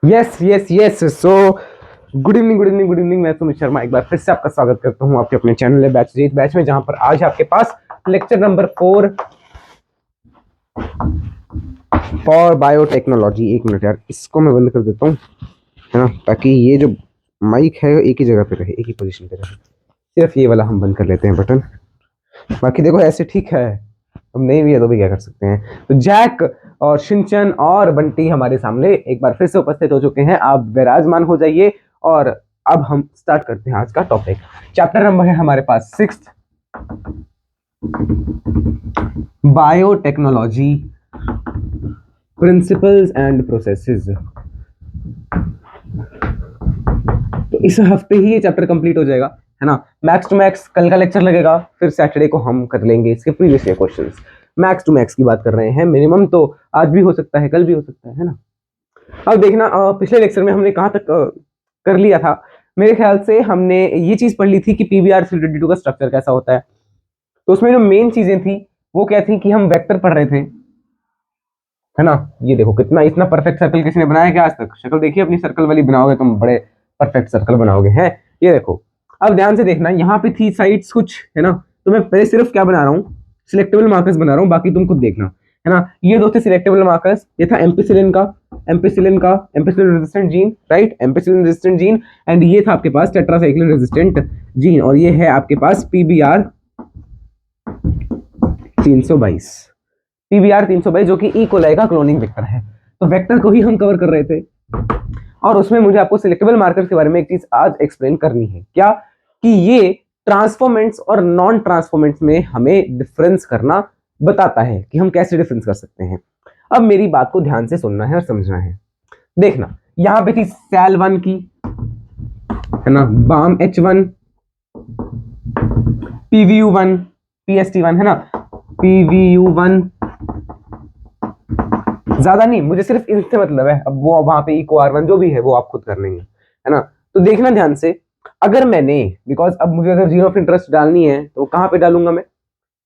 Yes yes yes. So good evening good evening good evening. मैं सुमित शर्मा एक बार फिर से आपका स्वागत करता हूं आपके अपने चैनल बैच में, जहां पर आज आपके पास लेक्चर नंबर 4 फॉर बायोटेक्नोलॉजी। एक मिनट यार, इसको मैं बंद कर देता हूँ, है ना, ताकि ये जो माइक है एक ही जगह पे रहे, एक ही पोजीशन पे रहे। सिर्फ ये वाला हम बंद कर लेते हैं बटन, बाकी देखो ऐसे ठीक है। अब नहीं भी है तो भी क्या कर सकते हैं। तो जैक और शिनचैन और बंटी हमारे सामने एक बार फिर से उपस्थित हो चुके हैं। आप विराजमान हो जाइए और अब हम स्टार्ट करते हैं आज का टॉपिक। चैप्टर नंबर है हमारे पास 6, बायोटेक्नोलॉजी प्रिंसिपल्स एंड प्रोसेसेस। तो इस हफ्ते ही ये चैप्टर कंप्लीट हो जाएगा, है ना। मैक्स टू मैक्स कल का लेक्चर लगेगा, फिर सैटरडे को हम कर लेंगे इसके previous year questions. Max to max की बात कर रहे हैं, मिनिमम तो आज भी हो सकता है, कल भी हो सकता है ना। अब देखना, पिछले लेक्चर में हमने कहाँ तक कर लिया था। मेरे ख्याल से हमने ये चीज पढ़ ली थी कि पीबीआर 322 का स्ट्रक्चर कैसा होता है। तो उसमें जो मेन चीजें थी वो क्या थी कि हम वेक्टर पढ़ रहे थे, है ना। ये देखो कितना, इतना परफेक्ट सर्कल किसी ने बनाया क्या आज तक? शक्ल देखिए अपनी, सर्कल वाली बनाओगे तुम, बड़े परफेक्ट सर्कल बनाओगे हैं। ये देखो, अब ध्यान से देखना, यहाँ पे थी साइड्स कुछ, है ना। तो मैं पहले सिर्फ क्या बना रहा हूँ, सिलेक्टेबल मार्कर्स बना रहा हूँ, बाकी तुम खुद देखना, है ना। ये दो थे सिलेक्टेबल मार्कर्स, ये था ampicillin resistant gene, right, ampicillin resistant gene. And ये था आपके पास टेट्रासाइक्लिन रेजिस्टेंट जीन, और ये है आपके पास पीबीआर 322, पीबीआर 322 जो कि ई कोलाई का क्लोनिंग वेक्टर है। तो वेक्टर को ही हम कवर कर रहे थे, और उसमें मुझे आपको सिलेक्टेबल मार्कर के बारे में एक चीज आज एक्सप्लेन करनी है, क्या कि ये ट्रांसफॉर्मेंट्स और नॉन ट्रांसफॉर्मेंट्स में हमें डिफरेंस करना बताता है कि हम कैसे डिफरेंस कर सकते हैं। अब मेरी बात को ध्यान से सुनना है और समझना है। देखना, यहां पे थी सेल 1 की, है ना, बाम H1, PVU1, PST1, है ना, PVU1। ज्यादा नहीं, मुझे सिर्फ इनसे मतलब है। अब वो वहां पे इको R1 जो भी है वो आप खुद कर लेंगे, है ना। तो देखना ध्यान से, अगर मैंने, बिकॉज अब मुझे अगर जीरो ऑफ इंटरेस्ट डालनी है तो कहां पे डालूंगा मैं?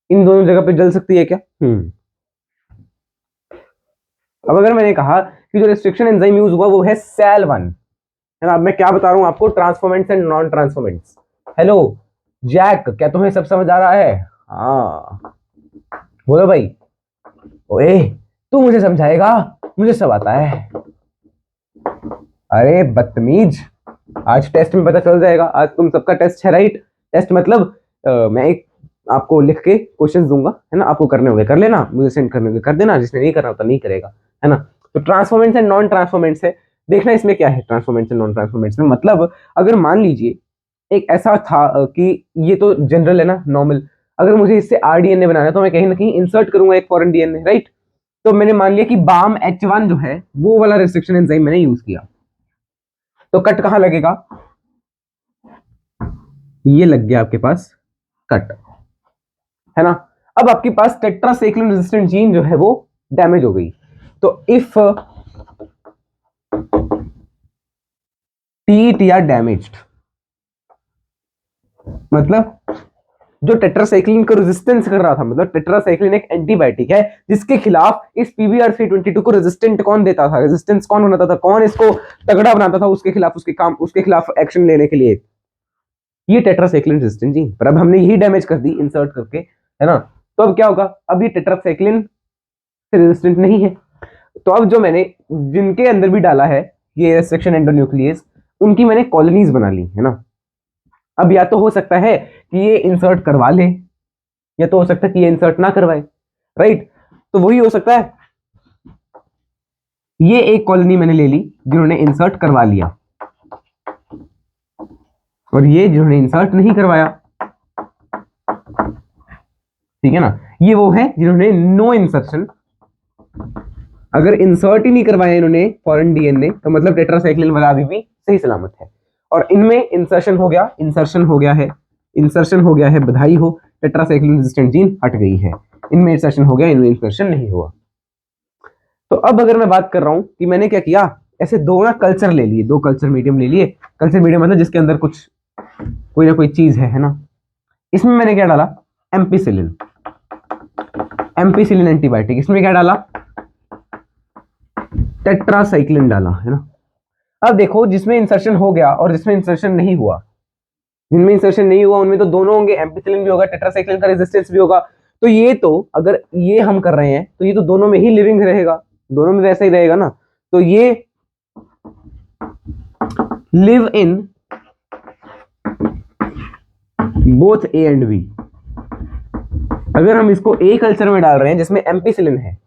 इन दोनों जगह पे डल सकती है क्या? अब अगर मैंने कहा कि जो रिस्ट्रिक्शन एंजाइम यूज हुआ वो है सेल 1, है ना। अब मैं क्या बता रहा हूं आपको, transformants and non transformants. Hello Jack, क्या तुम्हें सब समझ आ रहा है? हाँ बोलो भाई। ओए, तू मुझे समझाएगा, मुझे सब आता है। अरे बदतमीज, आज टेस्ट में पता चल जाएगा। आज तुम सबका टेस्ट है, राइट। टेस्ट मतलब मैं एक आपको लिख के क्वेश्चंस दूंगा, है ना। आपको करने होंगे कर लेना, मुझे सेंड करने होंगे कर देना, जिसने नहीं करना होता नहीं करेगा, है ना। तो ट्रांसफॉर्मेंट्स एंड नॉन ट्रांसफॉर्मेंट्स है। देखना इसमें क्या है ट्रांसफॉर्मेंट्स एंड नॉन ट्रांसफॉर्मेंट्स में। मतलब अगर मान लीजिए एक ऐसा था कि ये तो जनरल है ना, नॉर्मल। अगर मुझे इससे आरडीएनए बनाना है तो मैं कहीं ना कहीं इंसर्ट करूंगा एक फॉरेन डीएनए, राइट। तो मैंने मान लिया कि बाम H1 जो है वो वाला रिस्ट्रिक्शन एंजाइम मैंने यूज किया, तो कट कहां लगेगा? ये लग गया आपके पास कट, है ना। अब आपके पास टेट्रासाइक्लिन रेजिस्टेंट जीन जो है वो डैमेज हो गई। तो इफ टीटीआर डैमेज्ड, मतलब जो टेट्रासाइक्लिन को रेजिस्टेंस कर रहा था, मतलब टेट्रासाइक्लिन एक एंटीबायोटिक है जिसके खिलाफ इस पीबीआर 322 को रेजिस्टेंट कौन देता था, रेजिस्टेंस कौन बनाता था, कौन इसको तगड़ा बनाता था उसके खिलाफ, उसके खिलाफ एक्शन लेने के लिए, ये टेट्रासाइक्लिन रेजिस्टेंट जीन। पर अब हमने यही डैमेज कर दी इंसर्ट करके, है ना। तो अब क्या होगा, अब ये टेट्रासाइक्लिन से रेजिस्टेंट नहीं है। तो अब जो मैंने जिनके अंदर भी डाला है ये रेस्ट्रिक्शन एंडोन्यूक्लियस, उनकी मैंने कॉलोनीज बना ली, है ना। अब या तो हो सकता है कि ये इंसर्ट करवा ले, या तो हो सकता है कि ये इंसर्ट ना करवाए, राइट। तो वही हो सकता है, ये एक कॉलोनी मैंने ले ली जिन्होंने इंसर्ट करवा लिया, और ये जिन्होंने इंसर्ट नहीं करवाया, ठीक है ना। ये वो है जिन्होंने नो इंसर्शन, अगर इंसर्ट ही नहीं करवाया इन्होंने फॉरेन डीएनए, तो मतलब टेट्रासाइक्लिन वाला अभी भी सही सलामत है। और इनमें इंसर्शन हो गया, इंसर्शन हो गया है, बधाई हो, टेट्रासाइक्लिन रेजिस्टेंट जीन हट गई है। इनमें इंसर्शन हो गया, इनमें इंसर्शन नहीं हुआ। तो अब अगर मैं बात कर रहा हूं कि मैंने क्या किया, ऐसे दो ना कल्चर ले लिए, दो कल्चर मीडियम ले लिए। कल्चर मीडियम मतलब जिसके अंदर कुछ कोई ना कोई चीज है ना। इसमें मैंने क्या डाला, एम्पिसिलिन, एम्पिसिलिन एंटीबायोटिक। इसमें क्या डाला, टेट्रासाइक्लिन डाला, है ना। अब देखो जिसमें इंसर्शन हो गया और जिसमें इंसर्शन नहीं हुआ, जिनमें इंसर्शन नहीं हुआ उनमें तो दोनों होंगे, एम्पिसिलिन भी होगा, टेट्रासाइक्लिन का रेजिस्टेंस भी होगा। तो ये तो अगर ये हम कर रहे हैं तो ये तो दोनों में ही लिविंग रहेगा, दोनों में वैसा ही रहेगा ना। तो ये live in both A and B. अगर हम इसको ए कल्चर में डाल रहे हैं जिसमें एम्पिसिलिन है,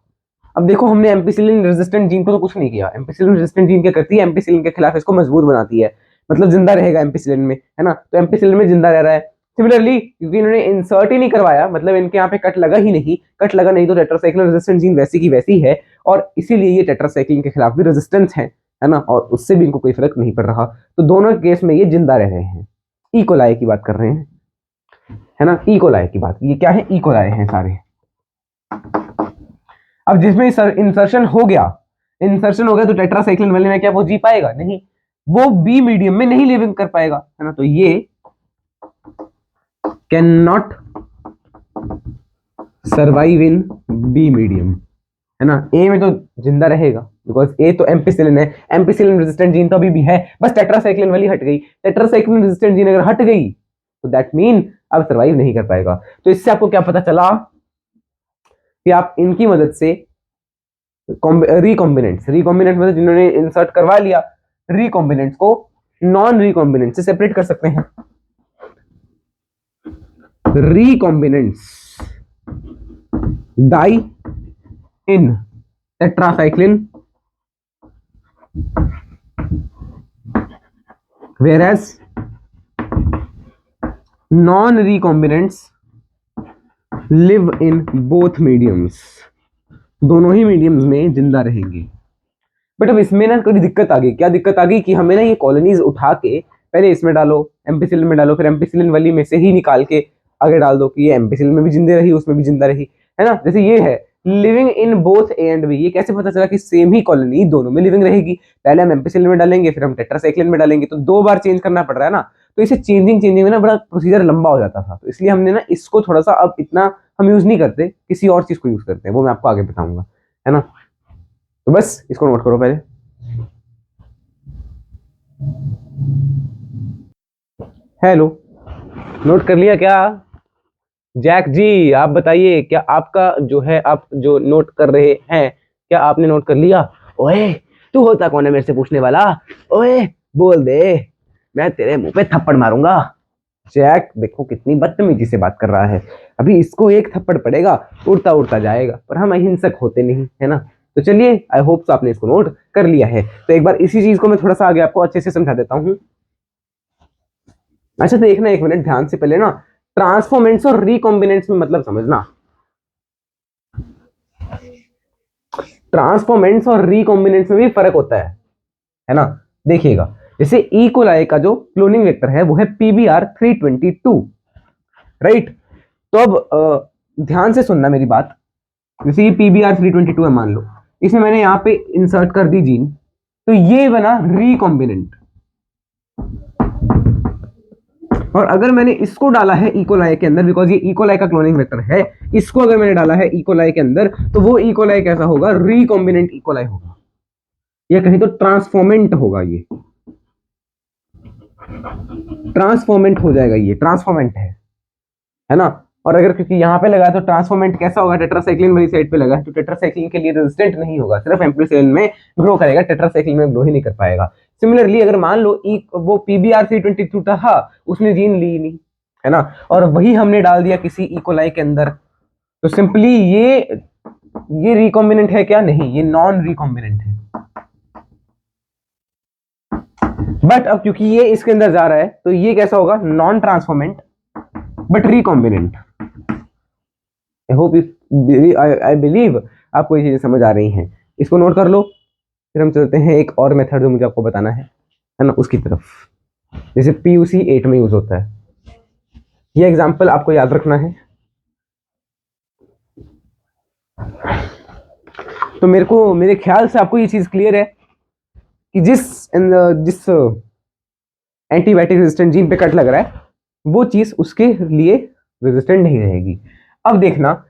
अब देखो हमने एम्पिसिलिन रेजिस्टेंट जीन को तो कुछ नहीं किया। एम्पिसिलिन रेजिस्टेंट जीन क्या करती है, एम्पिसिलिन के खिलाफ इसको मजबूत बनाती है, मतलब जिंदा रहेगा एम्पिसिलिन में, है ना। तो एम्पिसिलिन में जिंदा रह रहा है। सिमिलरली क्योंकि इन्होंने इंसर्ट ही नहीं करवाया, मतलब इनके यहाँ पे कट लगा ही नहीं, कट लगा नहीं तो टेट्रासाइक्लिन रेजिस्टेंट जीन वैसी की वैसी है, और इसीलिए ये टेट्रासाइक्लिन के खिलाफ भी रेजिस्टेंस है ना, और उससे भी इनको कोई फर्क नहीं पड़ रहा। तो दोनों केस में ये जिंदा रह रहे हैं। इकोलाई की बात कर रहे हैं, है ना, इकोलाई की बात, ये क्या है, इकोलाई हैं सारे। अब जिसमें इंसर्शन हो गया, इंसर्शन हो गया तो टेट्रासाइक्लिन वाले में क्या वो जी पाएगा, नहीं, वो बी मीडियम में नहीं लिविंग कर पाएगा, है ना। तो ये can not survive in B medium, है ना। ए में तो जिंदा रहेगा बिकॉज ए तो एम्पिसिलिन है, एम्पिसिलिन रेजिस्टेंट जीन तो अभी भी है, बस टेट्रासाइक्लिन वाली हट गई। टेट्रासाइक्लिन रेजिस्टेंट जीन अगर हट गई तो दैट मीन अब सर्वाइव नहीं कर पाएगा। तो इससे आपको क्या पता चला कि आप इनकी मदद से रिकॉम्बिनेंट्स मतलब जिन्होंने इंसर्ट करवा लिया, रिकॉम्बिनेंट्स को नॉन रिकॉम्बिनेंट से सेपरेट कर सकते हैं। Recombinants die in tetracycline whereas non recombinants live in both mediums, दोनों ही मीडियम्स में जिंदा रहेंगे। बट अब इसमें ना थोड़ी दिक्कत आ गई। क्या दिक्कत आ गई कि हमें ना ये कॉलोनीज उठा के पहले इसमें डालो, एम्पिसिलिन में डालो, फिर एम्पिसिलिन वाली में से ही निकाल के आगे डाल दो कि ये एम्पिसिलिन में भी जिंदा रही, उसमें भी जिंदा रही, है ना। जैसे ये है living in both A and B, ये कैसे पता चला कि सेम ही कॉलोनी दोनों में लिविंग रहेगी। पहले हम एम्पिसिलिन में डालेंगे, फिर हम टेट्रासाइक्लिन में डालेंगे, तो 2 बार चेंज करना पड़ रहा है ना। तो इसे चेंजिंग में ना बड़ा प्रोसीजर लंबा हो जाता था, तो इसलिए हमने ना इसको थोड़ा सा अब इतना हम यूज नहीं करते, किसी और चीज को यूज करते हैं, वो मैं आपको आगे बताऊंगा, है ना। तो बस इसको नोट करो पहले। हेलो, नोट कर लिया क्या जैक जी? आप बताइए, क्या आपका जो है, आप जो नोट कर रहे हैं, क्या आपने नोट कर लिया? ओए तू होता कौन है मेरे से पूछने वाला? ओए बोल दे, मैं तेरे मुंह पे थप्पड़ मारूंगा। जैक देखो कितनी बदतमीजी से बात कर रहा है, अभी इसको एक थप्पड़ पड़ेगा उड़ता उड़ता जाएगा, पर हम अहिंसक होते नहीं, है ना। तो चलिए, आई होप आपने इसको नोट कर लिया है। तो एक बार इसी चीज को मैं थोड़ा सा आगे आपको अच्छे से समझा देता हूँ। अच्छा देखना, एक मिनट ध्यान से, पहले ना ट्रांसफॉर्मेंट्स और रिकॉम्बिनेंट्स में मतलब समझना। ट्रांसफॉर्मेंट्स और रिकॉम्बिनेंट्स में भी फर्क होता है ना। देखिएगा, जैसे ई कोलाई का जो क्लोनिंग वेक्टर है वो है PBR322, राइट। तो अब ध्यान से सुनना मेरी बात। जैसे ये PBR322 है, मान लो इसमें मैंने यहाँ पे इंसर्ट कर दी जीन, तो ये बना रिकॉम्बिनेंट। और अगर मैंने इसको डाला है इकोलाई के अंदर, बिकॉज ये इकोलाई का क्लोनिंग वेक्टर है, इसको अगर मैंने डाला है इकोलाई के अंदर, तो वो इकोलाई कैसा होगा? रिकॉम्बिनेंट इकोलाई होगा, या कहीं तो ट्रांसफॉर्मेंट होगा। ये ट्रांसफॉर्मेंट हो जाएगा, ये ट्रांसफॉर्मेंट है ना। और अगर क्योंकि यहाँ पे लगा है तो ट्रांसफॉर्मेंट कैसा होगा? टेट्रासाइक्लिन वाली साइड पे लगा है, तो टेट्रासाइक्लिन के लिए रेजिस्टेंट नहीं होगा, सिर्फ एम्पिसिलिन में ग्रो करेगा, टेट्रासाइक्लिन में ग्रो ही नहीं कर पाएगा। सिमिलरली अगर मान लो वो PBR322 था, उसने जीन ली नहीं, है ना, और वही हमने डाल दिया किसी इकोलाई के अंदर, तो सिंपली ये रिकॉम्बिनेंट है क्या? नहीं, ये नॉन रिकॉम्बिनेंट है। बट अब क्योंकि ये इसके अंदर जा रहा है, तो ये कैसा होगा? Non transformant but recombinant. I hope I believe आपको ये चीजें समझ आ रही हैं। इसको नोट कर लो, फिर हम चलते हैं एक और मेथड जो मुझे आपको बताना है ना, उसकी तरफ, जैसे PUC 8 में यूज होता है। ये एग्जांपल आपको याद रखना है। तो मेरे ख्याल से आपको ये चीज क्लियर है कि जिस एंटीबायोटिक रेजिस्टेंट जीन पे कट लग रहा है, वो चीज उसके लिए रेजिस्टेंट नहीं रहेगी। अब देखना,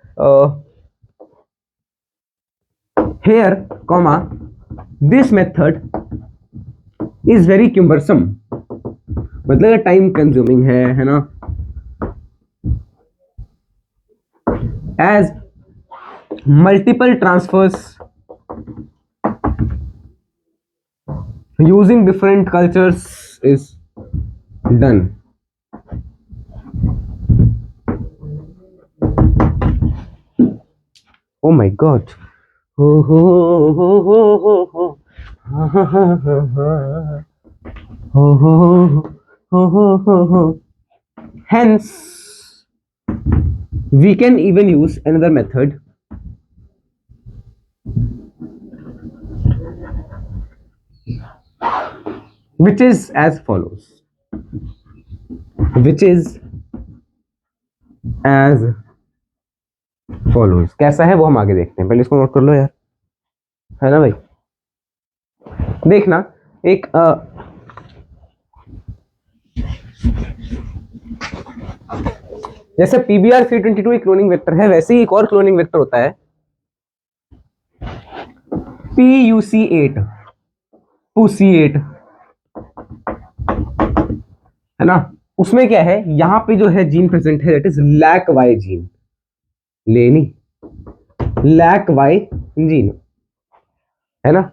here comma this method is very cumbersome, मतलब टाइम कंज्यूमिंग है ना, as multiple transfers using different cultures is done. Oh my god. Ho ho ho ho ho ho. Ha ha ha ha ha. Ho ho ho ho ho ho. Hence, we can even use another method which is as follows. Which is as follows. कैसा है वो हम आगे देखते हैं, पहले इसको note कर लो यार, है ना भाई। देखना एक जैसे PBR 322 एक क्लोनिंग वेक्टर है, वैसे ही एक और क्लोनिंग वेक्टर होता है PUC8 PUC8, है ना। उसमें क्या है, यहां पे जो है जीन प्रेजेंट है, that is lac Y gene, लेनी लैक वाई जीन, है ना,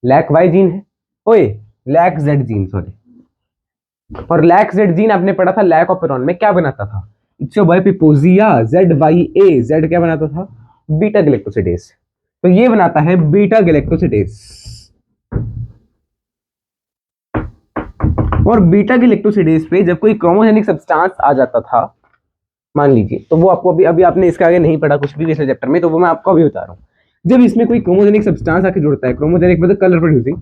लैक वाई जीन है, ओए लैक जेड जीन, सॉरी। और लैक जेड जीन आपने पढ़ा था लैक ऑपेरॉन में, क्या बनाता था, इक्सोबाइपिपोजिया, जेड वाई ए, जेड क्या बनाता था, बीटा गैलेक्टोसिडेज, तो ये बनाता है बीटा गैलेक्टोसिडेज। और बीटा गैलेक्टोसिडेज पे जब कोई क्रोमोजेनिक सब्सटेंस आ जाता था, मान लीजिए, तो वो आपको अभी अभी आपने इसके आगे नहीं पढ़ा कुछ भी पिछले चैप्टर में, तो वो मैं आपको अभी बता रहा हूँ। जब इसमें कोई क्रोमोजेनिक सब्सटेंस आके जुड़ता है, क्रोमोजेनिक मतलब कलर प्रोड्यूसिंग,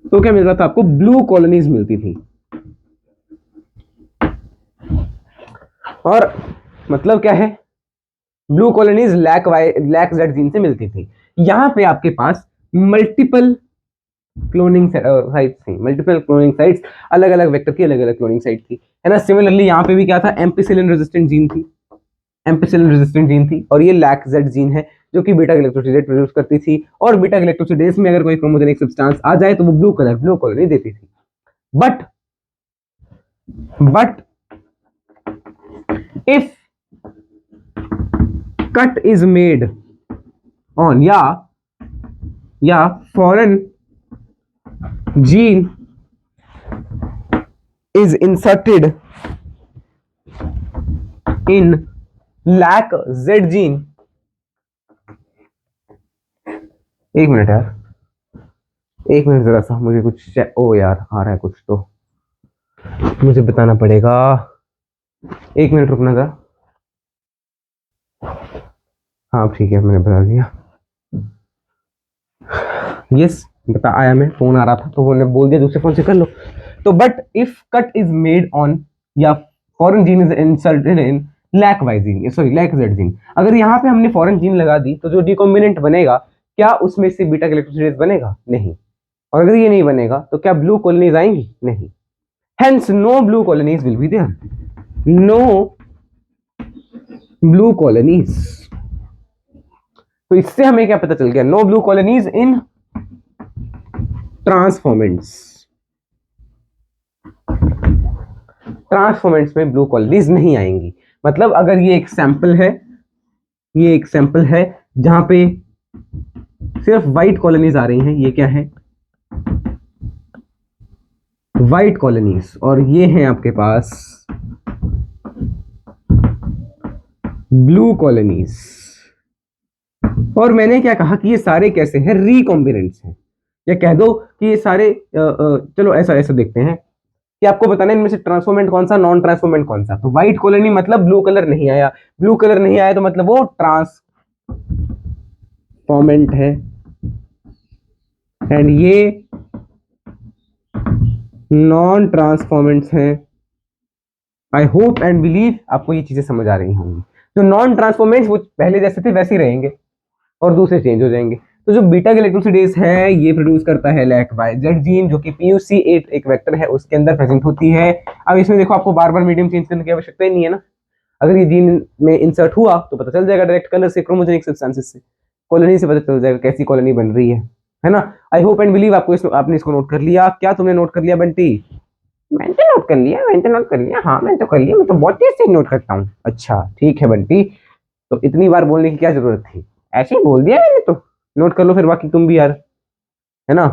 तो क्या मिलता था आपको, ब्लू कॉलोनीज मिलती थी। और मतलब क्या है, blue colonies lack Z gene से मिलती थी। यहां पे आपके पास मल्टीपल क्लोनिंग साइट्स थी, मल्टीपल क्लोनिंग साइट्स, अलग अलग वेक्टर की अलग अलग क्लोनिंग साइट थी, है ना। सिमिलरली यहाँ पे भी क्या था, एम्पिसिलिन रेजिस्टेंट जीन थी, एम्पिसिलिन रेजिस्टेंट जीन थी, और ये लैक जेड जीन है जो कि बीटा गैलेक्टोसिडेज प्रोड्यूस करती थी। और बीटा गैलेक्टोसिडेज में अगर कोई क्रोमोजेनिक सब्सटेंस आ जाए तो वो ब्लू कलर नहीं देती थी। But if cut is made on या foreign gene is inserted in lac Z gene, एक मिनट यार, एक मिनट जरा सा, मुझे कुछ ओ यार आ रहा है कुछ, तो मुझे बताना पड़ेगा, एक मिनट रुकना जरा। हाँ ठीक है, मैंने बता दिया, यस बता आया, मैं फोन आ रहा था तो उन्होंने बोल दिया दूसरे फोन से कर लो। तो but if cut is made on या foreign gene is inserted in lac Y gene, sorry lac Z gene, अगर यहाँ पे हमने फॉरेन जीन लगा दी तो जो डिकॉम्बिनेंट बनेगा, क्या उसमें से बीटा गैलेक्टोसिडेज बनेगा, नहीं। और अगर ये नहीं बनेगा तो क्या ब्लू कॉलोनीज आएंगी, नहीं। Hence no blue colonies will be there, no blue colonies. तो इससे हमें क्या पता चल गया, no blue colonies in transformants, transformants में ब्लू कॉलोनीज नहीं आएंगी। मतलब अगर ये एक सैंपल है, ये एक सैंपल है जहां पे सिर्फ व्हाइट कॉलोनीज आ रही हैं, ये क्या है, व्हाइट कॉलोनीज, और ये हैं आपके पास ब्लू कॉलोनीज। और मैंने क्या कहा कि ये सारे कैसे हैं, रिकॉम्बिनेंट्स हैं, या कह दो कि ये सारे चलो ऐसा ऐसा देखते हैं कि आपको बताना है इनमें से ट्रांसफॉर्मेंट कौन सा, नॉन ट्रांसफॉर्मेंट कौन सा। तो व्हाइट कॉलोनी मतलब ब्लू कलर नहीं आया, ब्लू कलर नहीं आया तो मतलब वो ट्रांसफॉर्मेंट है, एंड ये नॉन ट्रांसफॉर्मेंट्स हैं। आई होप एंड बिलीव आपको ये चीजें समझ आ रही होंगी। जो नॉन ट्रांसफॉर्मेंट्स वो पहले जैसे थे वैसे ही रहेंगे और दूसरे चेंज हो जाएंगे। तो जो बीटा गैलेक्टोसिडेज है ये प्रोड्यूस करता है लैक वाई जेड जीन, जो कि PUC8 एक वेक्टर है उसके अंदर प्रेजेंट होती है। अब इसमें देखो आपको बार बार मीडियम चेंज करने की आवश्यकता ही नहीं है ना, अगर ये जीन में इंसर्ट हुआ तो पता चल जाएगा डायरेक्ट कलर से, क्रोमोजेनिक सब्सटेंसेस से, कॉलोनी से पता चल जाएगा कैसी कॉलोनी बन रही है है ना। आई होप एंड बिलीव आपने इसको नोट कर लिया। क्या तुमने नोट कर लिया बंटी? मैंने तो नोट कर लिया, मैंने तो नोट कर लिया, हाँ मैंने तो कर लिया, मैं तो बहुत तेज से नोट करता हूँ। अच्छा ठीक है बंटी, तो इतनी बार बोलने की क्या जरूरत थी, ऐसे ही बोल दिया मैंने तो। नोट कर लो फिर बाकी तुम भी यार, है ना।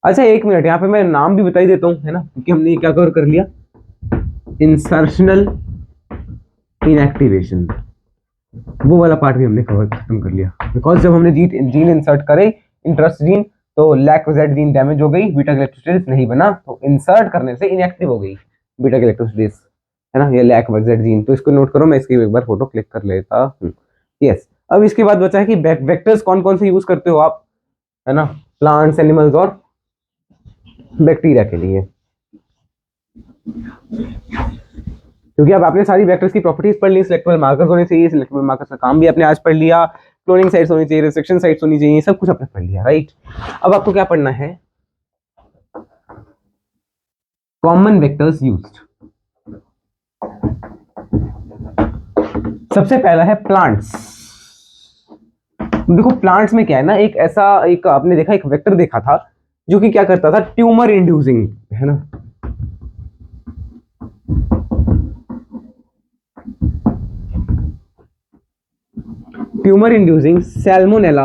अच्छा एक मिनट, यहाँ पे मैं नाम भी बता ही देता हूँ, है ना, क्योंकि हमने ये क्या कवर कर लिया, इंसर्शनल इनएक्टिवेशन, वो वाला पार्ट भी हमने कवर खत्म कर लिया। बिकॉज जब हमने जीन इंसर्ट करे, इंटरेस्ट जीन, तो लैक्टोजेड जीन डैमेज हो गई, बीटा गैलेक्टोसिडेज नहीं बना, तो इंसर्ट करने से इनएक्टिव हो गई बीटा गैलेक्टोसिडेज, है ना, ये लैक्टोजेड जीन। तो इसको नोट करो, मैं इसकी एक बार फोटो क्लिक कर लेता हूँ। यस, अब इसके बाद बचा है कि वेक्टर्स कौन कौन से यूज करते हो आप, है ना, प्लांट्स, एनिमल्स और बैक्टीरिया के लिए। क्योंकि अब आपने सारी वेक्टर्स की प्रॉपर्टीज पढ़ ली, सिलेक्टेबल मार्कर्स होने चाहिए, सिलेक्टेबल मार्कर्स का काम भी आपने आज पढ़ लिया, क्लोनिंग साइट्स होनी चाहिए, रिस्ट्रिक्शन साइट्स होनी चाहिए, सब कुछ आपने पढ़ लिया, राइट। अब आपको क्या पढ़ना है, कॉमन वेक्टर्स यूज्ड। सबसे पहला है प्लांट्स। देखो प्लांट्स में क्या है ना, एक ऐसा, एक आपने देखा, एक वेक्टर देखा था जो कि क्या करता था, ट्यूमर इंड्यूसिंग, है ना, ट्यूमर इंड्यूसिंग सैल्मोनेला,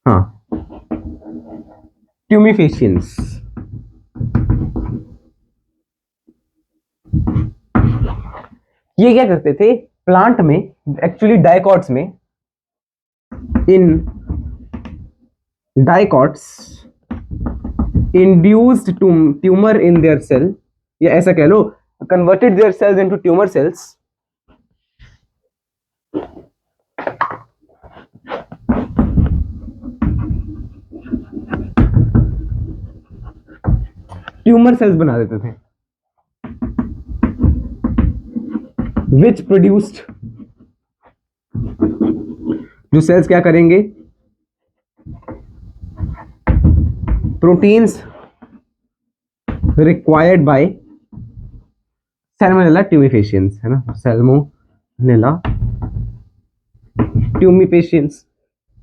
हाँ, ट्यूमिफेशियंस। ये क्या करते थे प्लांट में, एक्चुअली डाइकॉट्स में, in dicots induced tumour in their cell, या ऐसा कह लो converted their cells into tumour cells, tumour cells बना देते थे, विच प्रोड्यूस्ड, जो सेल्स क्या करेंगे, proteins required by salmonella tumefaciens, है ना, सैल्मोनेला ट्यूमिफेशियंस।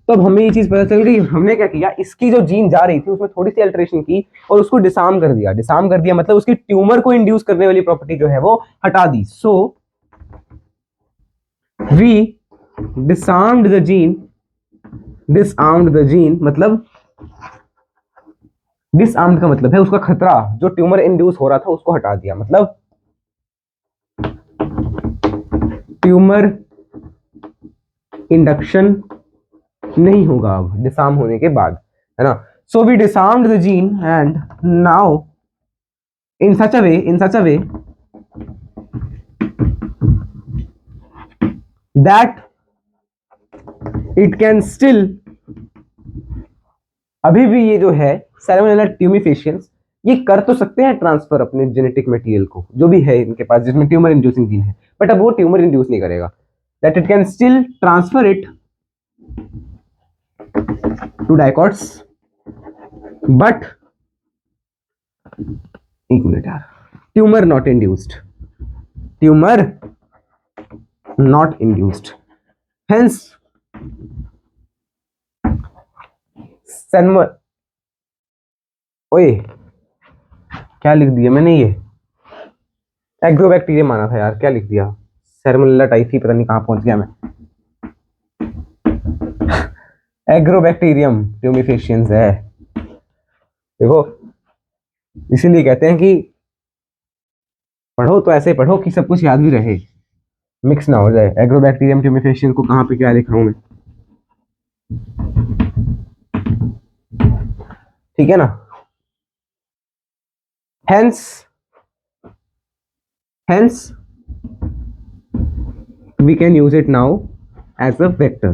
तो अब हमें ये चीज पता चल गई, हमने क्या किया, इसकी जो जीन जा रही थी उसमें थोड़ी सी अल्टरेशन की और उसको डिसार्म कर दिया। डिसार्म कर दिया मतलब उसकी ट्यूमर को इंड्यूस करने वाली प्रॉपर्टी जो है वो हटा दी। So we disarmed the gene, disarmed the gene मतलब, डिसआर्म्ड का मतलब है उसका खतरा, जो ट्यूमर इंड्यूस हो रहा था उसको हटा दिया, मतलब ट्यूमर इंडक्शन नहीं होगा अब डिसार्म होने के बाद, है ना। So we disarmed the gene and now in such a way that it can still, अभी भी ये जो है सैल्मोनेला ट्यूमिफेशियंस, ये कर तो सकते हैं ट्रांसफर अपने जेनेटिक मटेरियल को, जो भी है इनके पास जिसमें ट्यूमर इंड्यूसिंग जीन है, बट अब वो ट्यूमर इंड्यूस नहीं करेगा, that it can still transfer it to dicots, but एक मिनट यार, tumour not induced, tumour not induced, hence ओए क्या लिख दिया मैंने, ये एग्रोबैक्टीरियम आना था यार, क्या लिख दिया, सैल्मोनेला टाइफी, पता नहीं कहां पहुंच गया मैं। एग्रोबैक्टीरियम ट्यूमिफेशियंस है, देखो इसीलिए कहते हैं कि पढ़ो तो ऐसे पढ़ो कि सब कुछ याद भी रहे, मिक्स ना हो जाए। एग्रोबैक्टीरियम ट्यूमिफेशियंस को कहां पे क्या लिख रहा हूं मैं, ठीक है ना। Hence we can use it now as a vector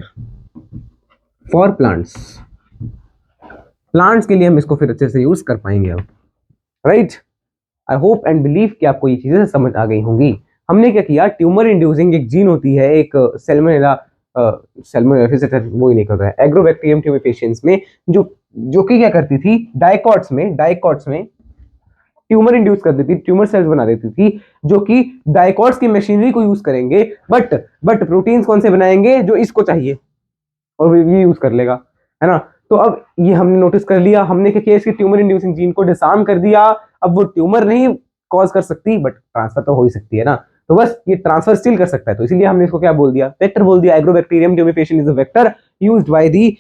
for plants। Plants के लिए हम इसको फिर अच्छे से यूज कर पाएंगे अब, right. I hope and believe कि आपको ये चीजें समझ आ गई होंगी। हमने क्या किया, ट्यूमर इंड्यूसिंग एक जीन होती है, एक सैल्मोनेला, सैल्मोनेला फिर से वो ही नहीं कर रहा है, एग्रोबैक्टीरियम ट्यूमिफेशियंस में, जो जो कि क्या करती थी, डाइकॉट्स में ट्यूमर इंड्यूस कर देती, ट्यूमर सेल्स बना देती थी, जो कि डाइकॉट्स की मशीनरी को यूज करेंगे, बट प्रोटीन्स कौन से बनाएंगे, जो इसको चाहिए, और ये यूज कर लेगा, है ना। तो अब ये हमने नोटिस कर लिया, हमने क्या किया, इसके ट्यूमर इंड्यूसिंग जीन को डिसआर्म कर दिया। अब वो ट्यूमर नहीं कॉज कर सकती, बट ट्रांसफर तो हो ही सकती है ना, तो बस ये ट्रांसफर स्टिल कर सकता है, तो इसीलिए हमने इसको क्या बोल दिया, वेक्टर बोल दिया। Agrobacterium tumefaciens is a vector used by the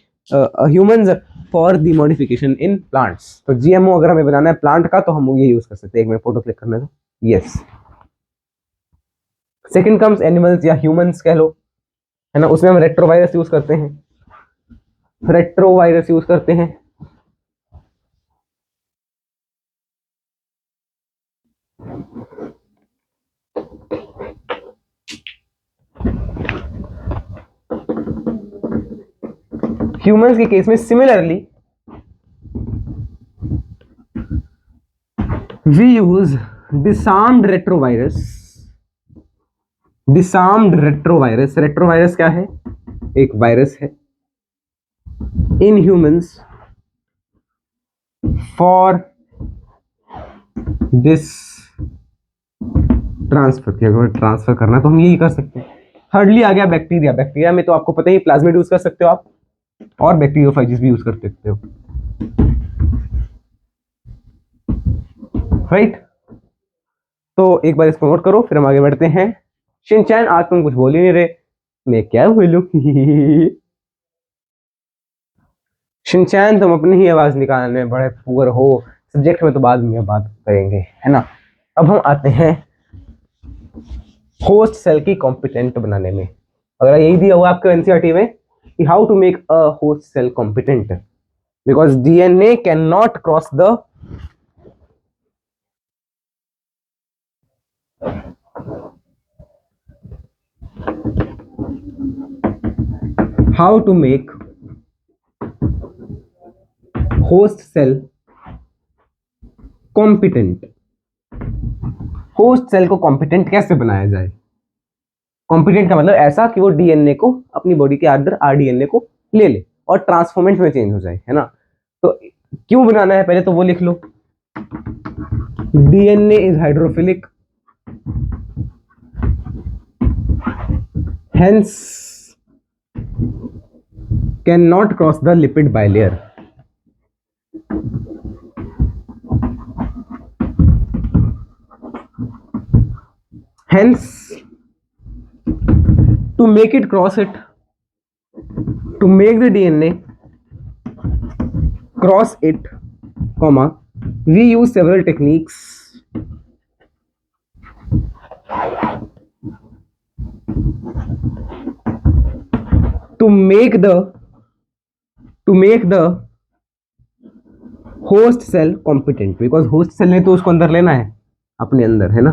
humans for the modification in plants. तो जीएमओ अगर हमें बनाना है प्लांट का, तो हम ये यूज कर सकते हैं। एक मिनट फोटो क्लिक करने दो। यस, सेकंड कम्स एनिमल्स या ह्यूमंस कह लो, है ना। उसमें हम रेट्रोवायरस यूज करते हैं, रेट्रोवायरस यूज करते हैं। ह्यूमंस के केस में similarly we use disarmed retrovirus. Disarmed retrovirus, retrovirus क्या है, एक वायरस है in humans for this transfer करना, तो हम यही कर सकते हैं। थर्डली आ गया बैक्टीरिया। बैक्टीरिया में तो आपको पता ही, प्लाज्मिड यूज कर सकते हो आप, और बैक्टीरियोफाइजिस भी यूज कर सकते हो, राइट। तो एक बार इसको नोट करो, फिर हम आगे बढ़ते हैं। शिनचैन, आज तुम कुछ बोल ही नहीं रहे, मैं क्या बोलूं। शिनचैन, तुम अपनी ही आवाज निकालने में बड़े पुअर हो, सब्जेक्ट में तो बाद में बात करेंगे, है ना। अब हम आते हैं होस्ट सेल की कॉम्पिटेंट बनाने में। अगर यही दिया हुआ आपके एनसीईआरटी में कि how to make a host cell competent, because DNA can not cross the how to make host cell competent। Host cell को कॉम्पिटेंट कैसे बनाया जाए? कॉम्पिटेंट का मतलब ऐसा कि वो डीएनए को, अपनी बॉडी के अंदर आरडीएनए को ले ले और ट्रांसफॉर्मेंट में चेंज हो जाए, है ना। तो क्यों बनाना है, पहले तो वो लिख लो। DNA is hydrophilic, hence cannot cross the lipid bilayer। hence to make it cross it, to make the DNA cross it, comma, we use several techniques to make the host cell competent, because host cell ने तो उसको अंदर लेना है अपने अंदर, है ना।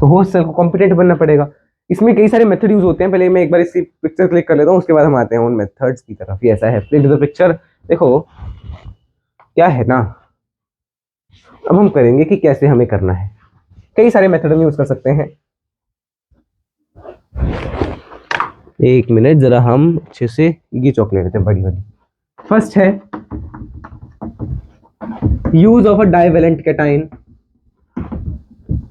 तो होस्ट सेल को कॉम्पिटेंट बनना पड़ेगा। इसमें कई सारे मेथड यूज होते हैं। पहले मैं एक बार इसकी पिक्चर क्लिक कर लेता हूँ, उसके बाद हम आते हैं उन मेथड्स की तरफ। ये ऐसा है, क्लिक द पिक्चर। देखो क्या है ना, अब हम करेंगे कि कैसे हमें करना है। कई सारे मेथड हम यूज कर सकते हैं। एक मिनट, जरा हम अच्छे से ये चॉकलेट लेते हैं बड़ी वाली। फर्स्ट है use of a divalent cation.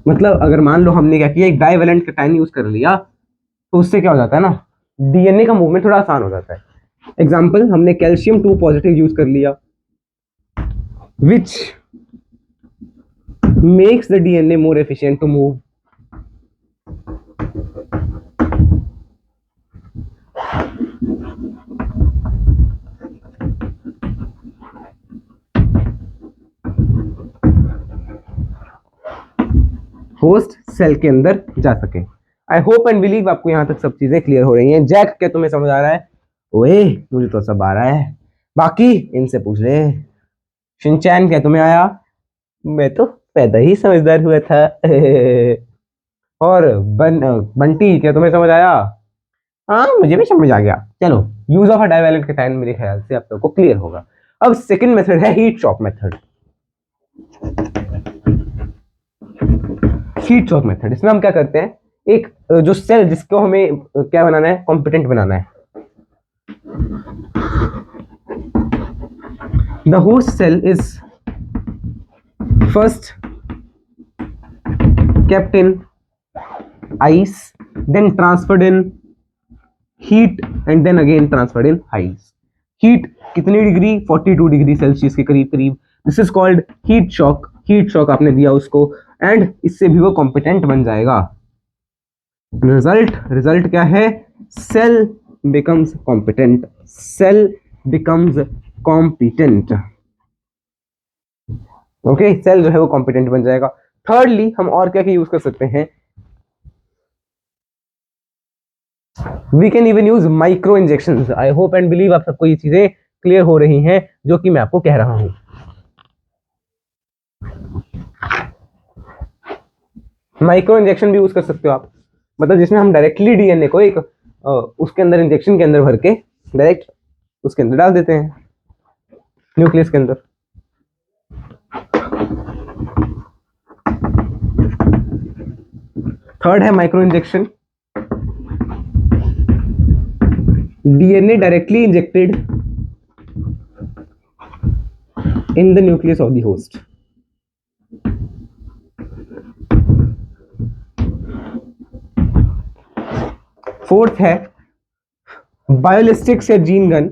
मतलब अगर मान लो हमने क्या किया, एक डाइवेलेंट कैटाइन यूज कर लिया, तो उससे क्या हो जाता है ना, डीएनए का मूवमेंट थोड़ा आसान हो जाता है। एग्जाम्पल, हमने कैल्शियम 2 पॉजिटिव यूज कर लिया, which makes the DNA more efficient to move. Host cell के अंदर जा सके। आई होप एंड बिलीव आपको यहां तक सब चीजें क्लियर हो रही हैं। जैक, क्या तुम्हें समझ आ रहा है? ओए, मुझे तो सब आ रहा है, बाकी इनसे पूछ ले। शिनचैन, क्या तुम्हें आया? मैं तो पैदा ही समझदार हुआ था। और बंटी, क्या तुम्हें समझ आया? हाँ, मुझे भी समझ आ गया। चलो, use of a divalent cation मेरे ख्याल से आप सबको क्लियर होगा। अब सेकंड मेथड है heat shock method. Heat shock method, इसमें हम क्या करते हैं, एक जो सेल जिसको हमें क्या बनाना है, कॉम्पिटेंट बनाना है। The host cell is first kept in ice, then transferred in heat and then again transferred in ice. Heat कितनी डिग्री, 42 डिग्री सेल्सियस के करीब करीब. This is called heat shock. Heat shock आपने दिया उसको एंड इससे भी वो कॉम्पिटेंट बन जाएगा. रिजल्ट क्या है? Cell becomes competent. Cell becomes competent. Okay, cell जो है वो कॉम्पिटेंट बन जाएगा. थर्डली हम और क्या यूज कर सकते हैं? We can even use micro injection. I hope and believe आप सबको ये चीजें क्लियर हो रही हैं जो कि मैं आपको कह रहा हूं. माइक्रो इंजेक्शन भी यूज कर सकते हो आप, मतलब जिसमें हम डायरेक्टली डीएनए को एक उसके अंदर इंजेक्शन के अंदर भर के डायरेक्ट उसके अंदर डाल देते हैं, न्यूक्लियस के अंदर. थर्ड है micro injection. DNA directly injected in the nucleus of the host. Fourth है बायोलिस्टिक्स या जीन गन.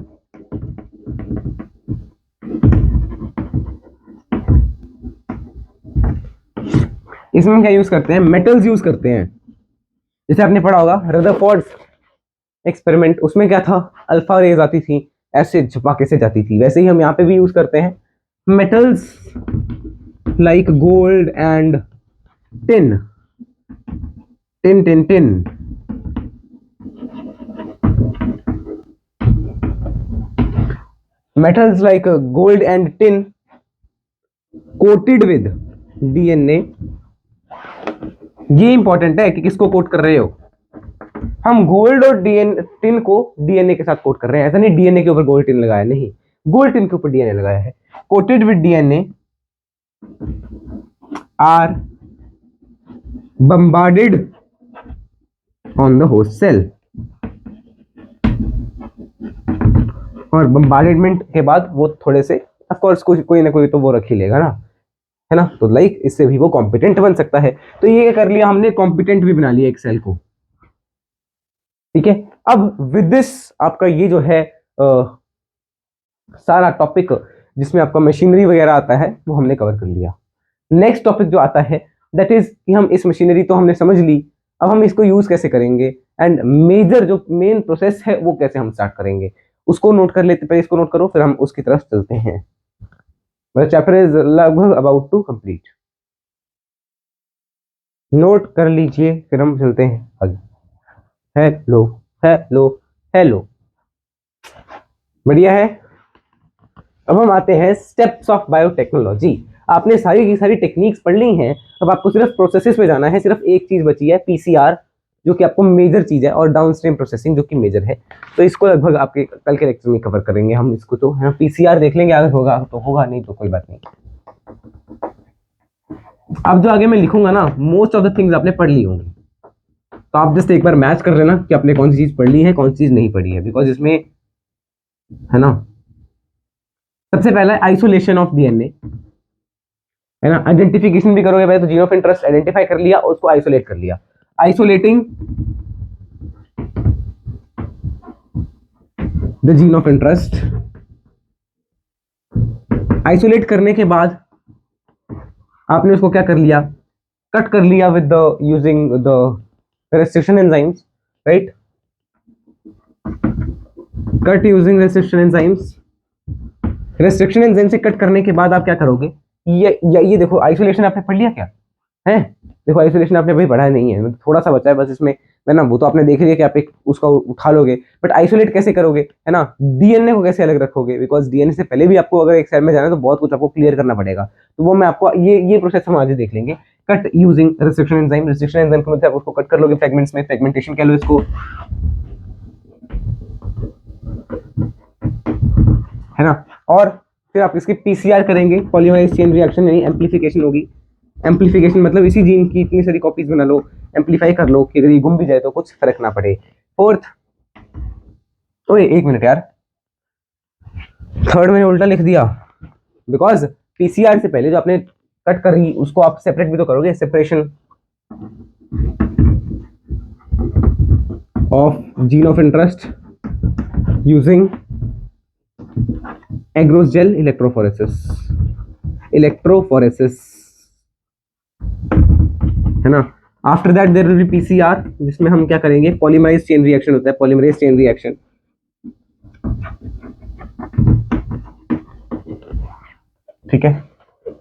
इसमें क्या यूज करते हैं? मेटल्स यूज करते हैं. जैसे आपने पढ़ा होगा रदरफोर्ड एक्सपेरिमेंट, उसमें क्या था? अल्फा रेज आती थी, ऐसे झपाके से जाती थी. वैसे ही हम यहाँ पे भी यूज करते हैं metals like gold and tin. Tin tin tin. Metals like gold and tin coated with DNA. ये इंपॉर्टेंट है कि किसको कोट कर रहे हो. हम गोल्ड और टिन को डीएनए के साथ कोट कर रहे हैं. ऐसा नहीं डीएनए के ऊपर गोल्ड टिन लगाया, नहीं, गोल्ड टिन के ऊपर डीएनए लगाया है. Coated with DNA are bombarded on the host cell. और बम्बार्डेडमेंट के बाद वो थोड़े से ऑफ कोर्स कोई ना कोई तो वो रख ही लेगा ना, है ना. तो लाइक इससे भी वो कॉम्पिटेंट बन सकता है. तो ये कर लिया हमने, कॉम्पिटेंट भी बना लिया एक सेल को. ठीक है. अब विद दिस आपका ये जो है सारा टॉपिक जिसमें आपका मशीनरी वगैरह आता है वो हमने कवर कर लिया. नेक्स्ट टॉपिक जो आता है दैट इज कि हम इस मशीनरी तो हमने समझ ली, अब हम इसको यूज कैसे करेंगे एंड मेजर जो मेन प्रोसेस है वो कैसे हम स्टार्ट करेंगे उसको नोट कर लेते. पहले इसको नोट करो, फिर हम उसकी तरफ चलते हैं. मेरा चैप्टर इज लगभग अबाउट टू कंप्लीट. नोट कर लीजिए, फिर हम चलते हैं आगे. हेलो हेलो हेलो, बढ़िया है. अब हम आते हैं स्टेप्स ऑफ बायोटेक्नोलॉजी. आपने सारी की सारी टेक्निक्स पढ़ ली हैं, अब आपको सिर्फ प्रोसेसेस पे जाना है. सिर्फ एक चीज बची है, पीसीआर, जो कि आपको मेजर चीज है, और डाउनस्ट्रीम प्रोसेसिंग जो कि मेजर है. तो इसको लगभग आपके कल के लेक्चर में कवर करेंगे हम इसको. तो है पीसीआर देख लेंगे, अगर होगा तो होगा, नहीं तो कोई बात नहीं. अब जो आगे मैं लिखूंगा ना, मोस्ट ऑफ द थिंग्स आपने पढ़ ली होंगी, तो आप जस्ट एक बार मैच कर लेना कि आपने कौन सी चीज पढ़ ली है, कौन सी चीज नहीं पढ़ी है. बिकॉज इसमें है ना, सबसे पहला आइसोलेशन ऑफ डीएनए, है ना. आइडेंटिफिकेशन भी करोगे पहले, तो जीन ऑफ इंटरेस्ट आइडेंटिफाई कर लिया, उसको आइसोलेट कर लिया. Isolating the gene of interest. Isolate करने के बाद आपने उसको क्या कर लिया? कट कर लिया with the using the restriction enzymes, right. Cut using restriction enzymes. Restriction enzyme से कट करने के बाद आप क्या करोगे? ये देखो, आइसोलेशन आपने पढ़ लिया क्या है? देखो, आइसोलेशन आपने भाई पढ़ा नहीं है, थोड़ा सा बचा है बस इसमें, है ना. वो तो आपने देख लिया कि आप एक उसका उठा लोगे, बट आइसोलेट कैसे करोगे, है ना. डीएनए को कैसे अलग रखोगे? बिकॉज डीएनए से पहले भी आपको अगर एक सेल में जाना है तो बहुत कुछ आपको क्लियर करना पड़ेगा. तो वो मैं आपको ये प्रोसेस हम आगे देख लेंगे. Cut using restriction enzyme. Restriction enzyme की मदद से आप उसको कट कर लोगे फ्रेगमेंट्स में. फ्रेगमेंटेशन कह लो इसको, है ना. और फिर आप इसकी पीसीआर करेंगे, पॉलीमराइज चेन रिएक्शन, यानी एम्प्लीफिकेशन होगी. एम्प्लीफिकेशन मतलब इसी जीन की इतनी सारी कॉपीज बना लो, एम्प्लीफाई कर लो कि अगर ये गुम भी जाए तो कुछ फर्क ना पड़े. फोर्थ, ओए एक मिनट यार, थर्ड मैंने उल्टा लिख दिया, बिकॉज पीसीआर से पहले जो आपने कट कर ही उसको आप सेपरेट भी तो करोगे, separation of gene of interest using agarose gel electrophoresis है ना। After that there will be PCR, जिसमें हम क्या करेंगे, पॉलीमराइज चेन रिएक्शन होता है, पॉलीमराइज चेन रिएक्शन। ठीक है,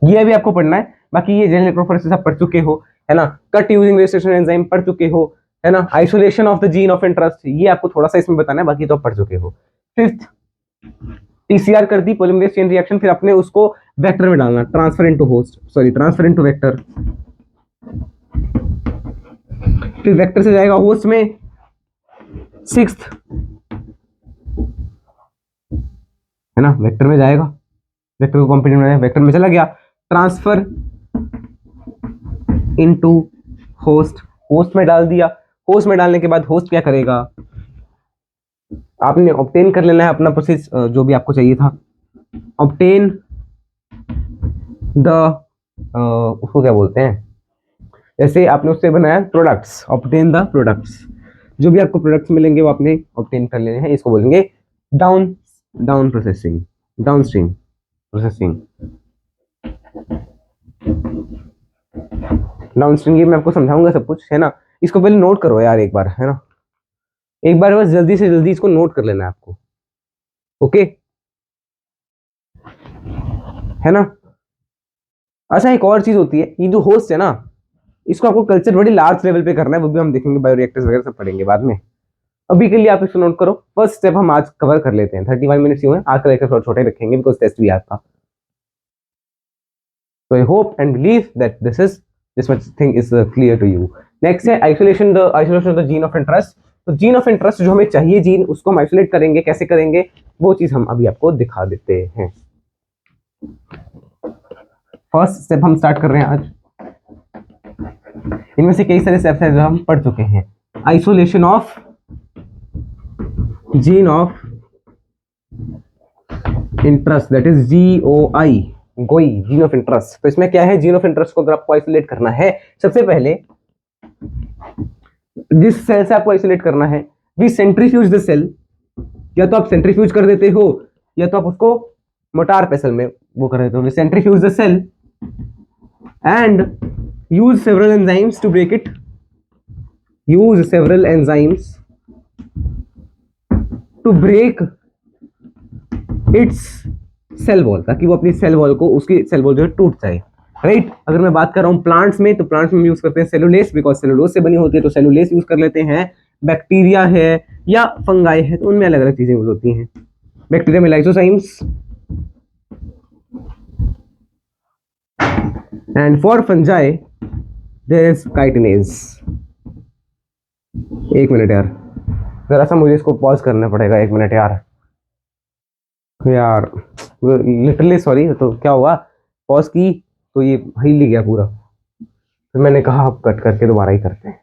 ये भी आपको पढ़ना है। बाकी ये जेल इलेक्ट्रोफोरेसिस आप पढ़ चुके हो, है ना। कट यूजिंग रेजिस्ट्रेशन एंजाइम पढ़ चुके हो, है ना। Isolation of the gene of interest, ये आपको थोड़ा सा इसमें बताना है, बाकी तो आप पढ़ चुके हो। फिफ्थ, टीसीआर कर दी, पॉलीमरेज चेन रिएक्शन, फिर अपने उसको वेक्टर में डालना, transfer into host, sorry transfer into vector, फिर वेक्टर से जाएगा होस्ट में। सिक्स्थ, है ना, वेक्टर में जाएगा, वेक्टर को कॉम्पोनेंट में, वेक्टर में चला गया, ट्रांसफर इनटू होस्ट, होस्ट में डाल दिया। होस्ट में डालने के बाद होस्ट क्या करेगा, आपने ऑब्टेन कर लेना है अपना प्रोसेस जो भी आपको चाहिए था। ऑब्टेन द उसको क्या बोलते हैं, जैसे आपने उससे बनाया प्रोडक्ट्स, ऑब्टेन द प्रोडक्ट्स, जो भी आपको प्रोडक्ट्स मिलेंगे वो आपने ऑब्टेन कर लेने हैं। इसको बोलेंगे down processing, downstream processing. Downstream की मैं आपको समझाऊंगा सब कुछ, है ना। इसको पहले नोट करो यार एक बार, है ना, एक बार बस जल्दी से जल्दी इसको नोट कर लेना है आपको, ओके, है ना। अच्छा, एक और चीज होती है, ये जो होस्ट है ना, इसको आपको कल्चर बड़ी लार्ज लेवल पे करना है, वो भी हम देखेंगे, बायोरिएक्टर्स वगैरह सब पढ़ेंगे बाद में। अभी के लिए आप इसको नोट करो। फर्स्ट स्टेप हम आज कवर कर लेते हैं, 31 मिनट्स ही हुए, आज का लेक्चर थोड़ा छोटे रखेंगे बिकॉज टेस्ट भी आज था। So I hope and believe that this much thing is clear to you. Next है isolation of the gene of interest. तो जीन ऑफ इंटरेस्ट जो हमें चाहिए जीन, उसको हम आइसोलेट करेंगे, कैसे करेंगे वो चीज हम अभी आपको दिखा देते हैं। फर्स्ट स्टेप हम स्टार्ट कर रहे हैं आज, इनमें से कई सारे स्टेप्स हैं जो हम पढ़ चुके हैं। Isolation of gene of interest, that is GOI, गोई, जीन ऑफ इंटरेस्ट। तो इसमें क्या है, जीन ऑफ इंटरेस्ट को अगर आपको आइसोलेट करना है, सबसे पहले जिस सेल से आपको आइसोलेट करना है, वी सेंट्रीफ्यूज द सेल, या तो आप सेंट्रीफ्यूज कर देते हो या तो आप उसको मोटार पेसल में वो कर देते हो। Centrifuge the cell and use several enzymes to break it, use several enzymes to break its cell wall, ताकि वो अपनी सेल वॉल को, उसकी सेल वॉल जो है टूट जाए, राइट। अगर मैं बात कर रहा हूँ प्लांट्स में, तो प्लांट्स में यूज करते हैं सेलुलेस, बिकॉज सेलुलोज से बनी होती है, तो सेलुलेस यूज कर लेते हैं। बैक्टीरिया है या फंगाई है, तो उनमें अलग अलग चीजें यूज होती हैं। बैक्टीरिया में lysozymes, and for fungi there is chitinase. एक मिनट यार, जरा सा मुझे इसको पॉज करना पड़ेगा, एक मिनट यार लिटरली सॉरी। तो क्या हुआ, पॉज की तो ये हिल गया पूरा, फिर मैंने कहा आप कट करके दोबारा ही करते हैं,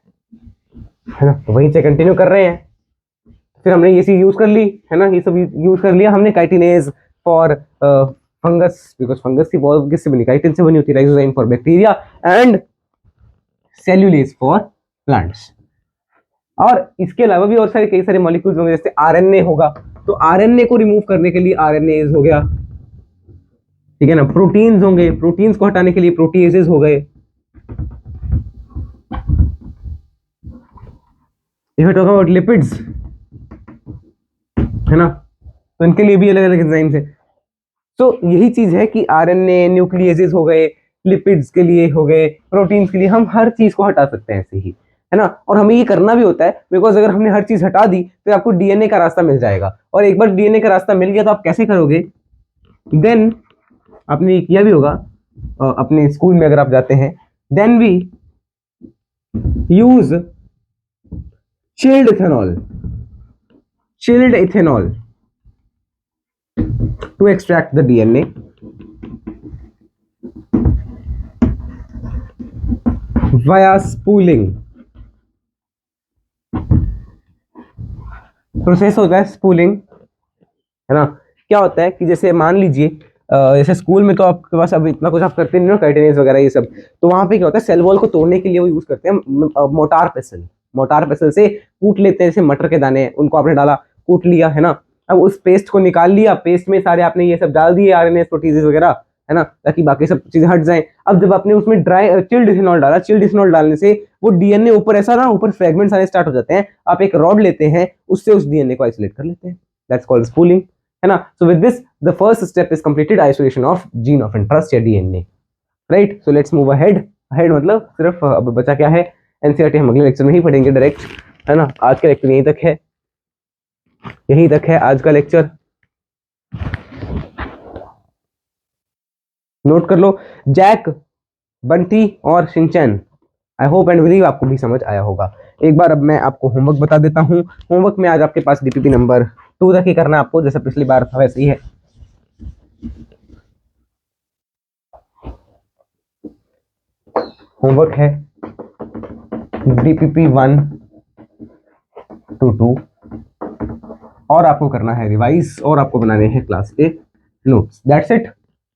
है ना। तो वहीं से कंटिन्यू कर रहे हैं। फिर हमने ये चीज यूज कर ली, है ना, ये सब यूज कर लिया हमने। Chitinase for fungus, because fungus की बॉल किससे बनी, काइटिन से बनी होती है। Lysozyme for bacteria and cellulase for plants. और इसके अलावा भी और सारे कई सारे मॉलिक्यूल्स होंगे, जैसे आरएनए होगा, तो आरएनए को रिमूव करने के लिए आरएनएज हो गया, ठीक है ना। प्रोटीन्स होंगे, प्रोटीन्स को हटाने के लिए प्रोटीएजेस हो गए। If I talk about lipids, है ना, तो इनके लिए भी अलग अलग एंजाइम्स हैं। तो यही चीज है कि आरएनए, न्यूक्लियेजेस हो गए, लिपिड्स के लिए हो गए, प्रोटीन्स के लिए, हम हर चीज को हटा सकते हैं ऐसे ही, है ना। और हमें ये करना भी होता है, बिकॉज अगर हमने हर चीज हटा दी तो आपको डीएनए का रास्ता मिल जाएगा, और एक बार डीएनए का रास्ता मिल गया तो आप कैसे करोगे, देन आपने किया भी होगा अपने स्कूल में अगर आप जाते हैं, then we use chilled ethanol to extract the DNA via spooling. Process होता है स्पूलिंग, है ना। क्या होता है कि जैसे मान लीजिए जैसे स्कूल में तो आपके पास अब इतना कुछ आप करते नहीं हो, काइटेनियस वगैरह ये सब, तो वहाँ पे क्या होता है, सेल वॉल को तोड़ने के लिए वो यूज करते हैं मोटार पेसल। मोटार पेसल से कूट लेते हैं, जैसे मटर के दाने उनको आपने डाला, कूट लिया, है ना। अब उस पेस्ट को निकाल लिया, पेस्ट में सारे आपने ये सब डाल दिए, आरएनए प्रोटीजेस वगैरह, है ना, ताकि बाकी सब चीजें हट जाएं। अब जब आपने उसमें ड्राई चिल्ड इथेनॉल डाला, चिल्ड इथेनॉल डालने से वो डीएनए ऊपर ऐसा ना, ऊपर फ्रेगमेंट्स आने स्टार्ट हो जाते हैं। आप एक रॉड लेते हैं, उससे उस डीएनए को आइसोलेट कर लेते हैं, दैट्स कॉल्ड स्पूलिंग, है ना। So with this the first step is completed, isolation of gene of interest या DNA, right. So let's move ahead. Ahead मतलब सिर्फ अब बचा क्या है, एनसीईआरटी हम अगले लेक्चर में ही पढ़ेंगे डायरेक्ट, है ना। आज का लेक्चर यहीं तक है, यहीं तक है आज का लेक्चर। नोट कर लो, जैक, बंटी और Shinchan. I hope and believe आपको भी समझ आया होगा। एक बार अब मैं आपको होमवर्क बता देता हूँ। होमवर्क में आज आपके पास डीपीपी नंबर 2 तक ही करना है आपको, जैसे पिछली बार था वैसे ही है। होमवर्क है डीपीपी 1 to 2 और आपको करना है रिवाइज और आपको बनाने हैं क्लास के notes. That's it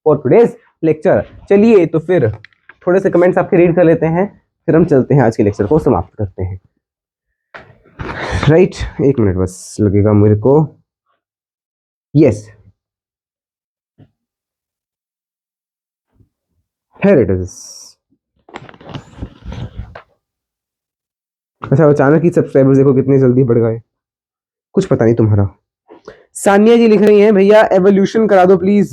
for today's lecture. चलिए तो फिर थोड़े से कमेंट्स आपके रीड कर लेते हैं, फिर हम चलते हैं आज के लेक्चर को समाप्त करते हैं। राइट, एक मिनट बस लगेगा मेरे को। Yes, here it is. अच्छा, अचानक ही सब्सक्राइबर्स देखो कितने जल्दी बढ़ गए, कुछ पता नहीं तुम्हारा। सानिया जी लिख रही हैं, भैया एवोल्यूशन करा दो प्लीज।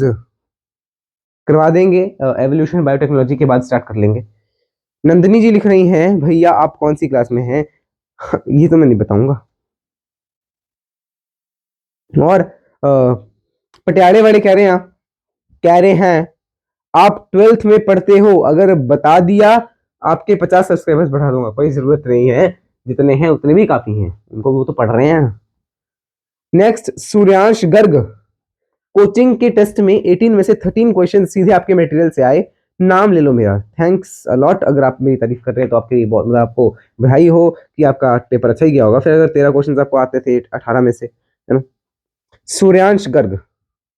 करवा देंगे, एवोल्यूशन बायोटेक्नोलॉजी के बाद स्टार्ट कर लेंगे। नंदिनी जी लिख रही हैं, भैया आप कौन सी क्लास में हैं? ये तो मैं नहीं बताऊंगा। और पटियाले वाले कह रहे हैं आप 12th में पढ़ते हो, अगर बता दिया आपके 50 सब्सक्राइबर्स बढ़ा दूंगा। कोई जरूरत नहीं है, जितने हैं उतने भी काफी हैं, उनको वो तो पढ़ रहे हैं। नेक्स्ट, सूर्यांश गर्ग, कोचिंग के टेस्ट में 18 में से 13 क्वेश्चन सीधे आपके मटेरियल से आए, नाम ले लो मेरा। Thanks a lot. अगर आप मेरी तारीफ कर रहे हैं तो आपके बहुत मतलब आपको बधाई हो कि आपका पेपर अच्छा ही गया होगा। फिर अगर 13 क्वेश्चन आपको आते थे 18 में से, है ना। सूर्यांश गर्ग,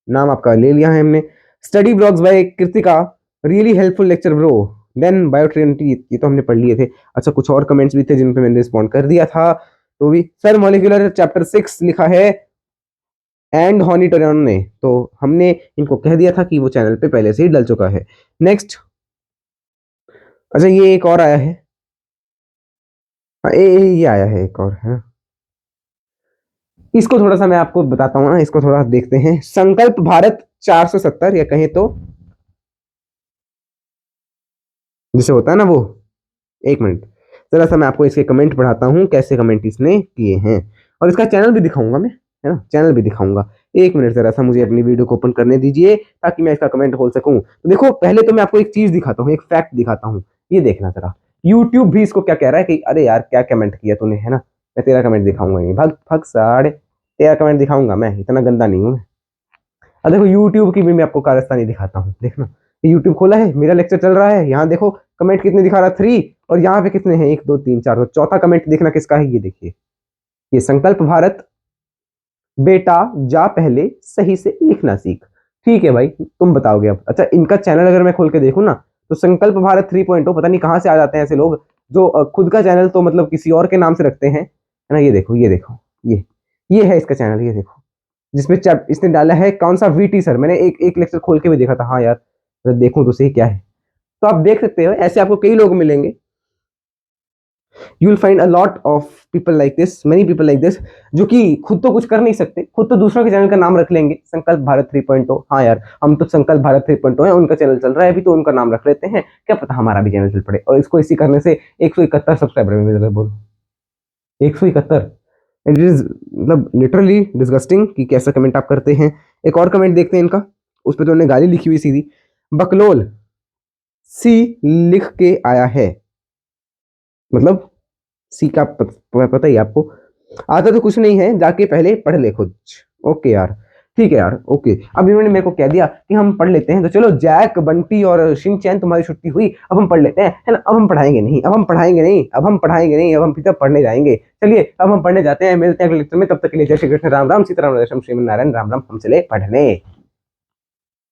नाम आपका ले लिया है हमने। Study blogs by Kritika, really helpful lecture bro. Then Biotrinity, ये तो हमने पढ़ लिए थे। अच्छा, कुछ और कमेंट्स भी थे जिन पे मैंने रिस्पॉन्ड कर दिया था, तो भी सर मॉलिक्यूलर चैप्टर 6 लिखा है एंड हॉनिटोरियन ने, तो हमने इनको कह दिया था कि वो चैनल पे पहले से ही डल चुका है। नेक्स्ट, अच्छा ये एक और आया है, ये आया है एक और है, इसको थोड़ा सा मैं आपको बताता हूँ ना, इसको थोड़ा देखते हैं। संकल्प भारत 470, या कहें तो जैसे होता है ना वो, एक मिनट जरा सा मैं आपको इसके कमेंट पढ़ाता हूँ, कैसे कमेंट इसने किए हैं, और इसका चैनल भी दिखाऊंगा मैं, है ना, चैनल भी दिखाऊंगा। एक मिनट जरा सा मुझे अपनी वीडियो को ओपन करने दीजिए ताकि मैं इसका कमेंट खोल सकूं। तो देखो, पहले तो मैं आपको एक चीज दिखाता हूँ, एक फैक्ट दिखाता हूँ, ये देखना जरा। यूट्यूब भी इसको क्या कह रहा है कि अरे यार क्या कमेंट किया तूने, है ना। मैं तेरा कमेंट दिखाऊंगा नहीं, भग भग साढ़े, तेरा कमेंट दिखाऊंगा मैं, इतना गंदा नहीं हूं मैं। अब देखो यूट्यूब की भी मैं आपको कारस्तानी दिखाता हूँ, देखना। यूट्यूब खोला है, मेरा लेक्चर चल रहा है, यहाँ देखो कमेंट कितने दिखा रहा है, 3, और यहाँ पे कितने हैं, 1 2 3 4, तो चौथा कमेंट देखना किसका है, ये देखिए, ये संकल्प भारत, बेटा जा पहले सही से लिखना सीख। ठीक है भाई, तुम बताओगे अब। अच्छा, इनका चैनल अगर मैं खोल के देखूँ ना, तो संकल्प भारत 3.0, पता नहीं कहाँ से आ जाते हैं ऐसे लोग जो खुद का चैनल तो मतलब किसी और के नाम से रखते हैं, है ना। ये देखो, ये देखो, ये है इसका चैनल, ये देखो, जिसमें इसने डाला है कौन सा वीटी सर। मैंने एक लेक्चर खोल के भी देखा था, हाँ यार देखूं तो सही क्या है। तो आप देख सकते हो, ऐसे आपको कई लोग मिलेंगे। You will find a lot of people like this, many people like this, जो कि खुद तो कुछ कर नहीं सकते, खुद तो दूसरों के चैनल का नाम रख लेंगे, संकल्प भारत 3.0। हाँ यार, हम तो संकल्प भारत 3.0 है, उनका चैनल चल रहा है अभी, तो उनका नाम रख लेते हैं, क्या पता हमारा भी चैनल चल पड़े। और इसको इसी करने से 171 सब्सक्राइबर मिल गए, बोलो 171। इट इज मतलब लिटरली डिस्गस्टिंग कि कैसा कमेंट आप करते हैं। एक और कमेंट देखते हैं इनका, उस पर तो उन्होंने गाली लिखी हुई सीधी, बकलोल सी लिख के आया है, मतलब सी का पता ही आपको, आता तो कुछ नहीं है, जाके पहले पढ़ ले खुद। ओके यार, ठीक है यार, ओके। अब इन्होंने मेरे को कह दिया कि हम पढ़ लेते हैं, तो चलो जैक, बंटी और शिनचैन तुम्हारी छुट्टी हुई, अब हम पढ़ लेते हैं, है ना। अब हम पढ़ाएंगे नहीं, अब हम पढ़ाएंगे नहीं, अब हम पढ़ाएंगे नहीं, अब हम सीधा पढ़ने जाएंगे। चलिए अब हम पढ़ने जाते हैं, मिलते हैं अगले लेक्चर में, तब तक के लिए जय श्री कृष्ण, राम राम, सीताराम, श्रीमन नारायण, राम राम, हम चले पढ़ने।